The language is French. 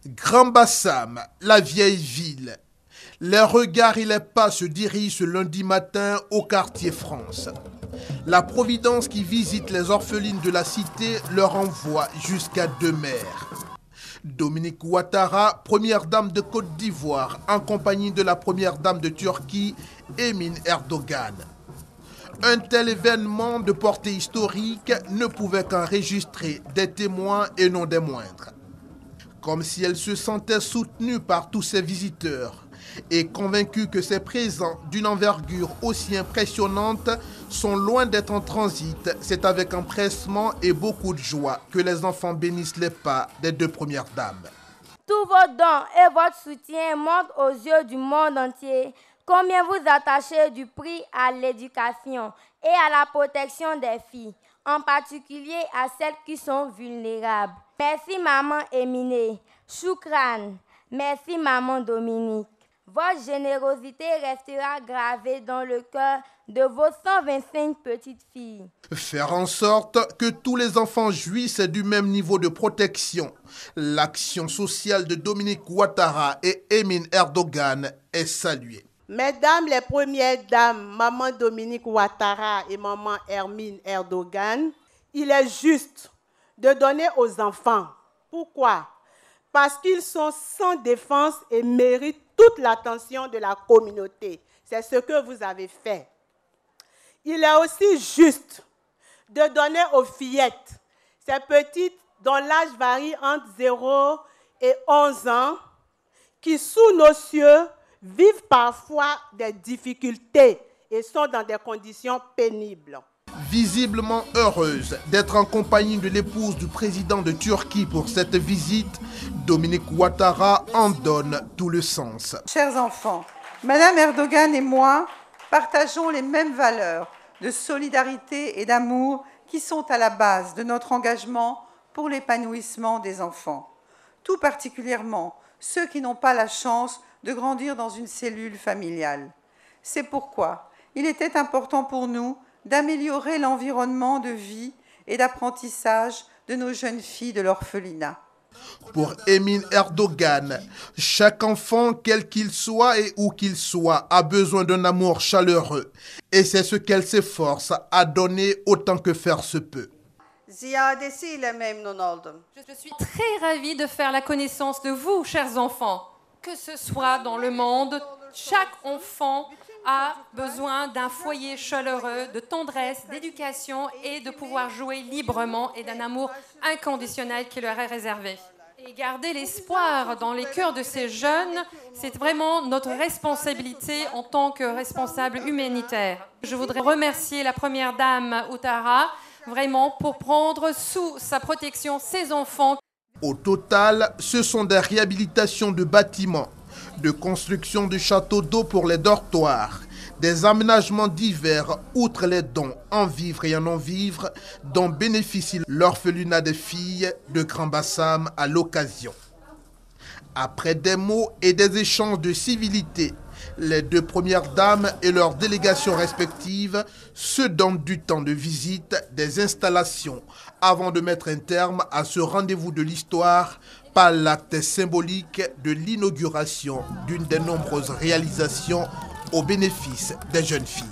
Grand Bassam, la vieille ville. Les regards et les pas se dirigent ce lundi matin au quartier France. La Providence qui visite les orphelines de la cité leur envoie jusqu'à 2 mères. Dominique Ouattara, première dame de Côte d'Ivoire, en compagnie de la première dame de Turquie, Emin Erdogan. Un tel événement de portée historique ne pouvait qu'enregistrer des témoins et non des moindres. Comme si elle se sentait soutenue par tous ses visiteurs et convaincue que ces présents d'une envergure aussi impressionnante sont loin d'être en transit, c'est avec empressement et beaucoup de joie que les enfants bénissent les pas des 2 premières dames. Tous vos dons et votre soutien montrent aux yeux du monde entier combien vous attachez du prix à l'éducation et à la protection des filles, en particulier à celles qui sont vulnérables. Merci maman Emine, Choukran, merci maman Dominique. Votre générosité restera gravée dans le cœur de vos 125 petites filles. Faire en sorte que tous les enfants jouissent du même niveau de protection. L'action sociale de Dominique Ouattara et Emin Erdogan est saluée. Mesdames les premières dames, maman Dominique Ouattara et maman Emin Erdogan, il est juste de donner aux enfants. Pourquoi? Parce qu'ils sont sans défense et méritent toute l'attention de la communauté. C'est ce que vous avez fait. Il est aussi juste de donner aux fillettes, ces petites dont l'âge varie entre 0 et 11 ans, qui sous nos cieux vivent parfois des difficultés et sont dans des conditions pénibles. Visiblement heureuse d'être en compagnie de l'épouse du président de Turquie pour cette visite, Dominique Ouattara en donne tout le sens. Chers enfants, Madame Erdogan et moi partageons les mêmes valeurs de solidarité et d'amour qui sont à la base de notre engagement pour l'épanouissement des enfants, tout particulièrement ceux qui n'ont pas la chance de grandir dans une cellule familiale. C'est pourquoi il était important pour nous d'améliorer l'environnement de vie et d'apprentissage de nos jeunes filles de l'orphelinat. Pour Emin Erdogan, chaque enfant, quel qu'il soit et où qu'il soit, a besoin d'un amour chaleureux. Et c'est ce qu'elle s'efforce à donner autant que faire se peut. Je suis très ravie de faire la connaissance de vous, chers enfants. Que ce soit dans le monde, chaque enfant a besoin d'un foyer chaleureux, de tendresse, d'éducation et de pouvoir jouer librement et d'un amour inconditionnel qui leur est réservé. Et garder l'espoir dans les cœurs de ces jeunes, c'est vraiment notre responsabilité en tant que responsable humanitaire. Je voudrais remercier la première dame Ouattara, vraiment pour prendre sous sa protection ces enfants. Au total, ce sont des réhabilitations de bâtiments, de construction de châteaux d'eau pour les dortoirs, des aménagements divers outre les dons en vivre et en non-vivre dont bénéficie l'orphelinat des filles de Grand Bassam à l'occasion. Après des mots et des échanges de civilité, les 2 premières dames et leurs délégations respectives se donnent du temps de visite des installations avant de mettre un terme à ce rendez-vous de l'histoire par l'acte symbolique de l'inauguration d'une des nombreuses réalisations au bénéfice des jeunes filles.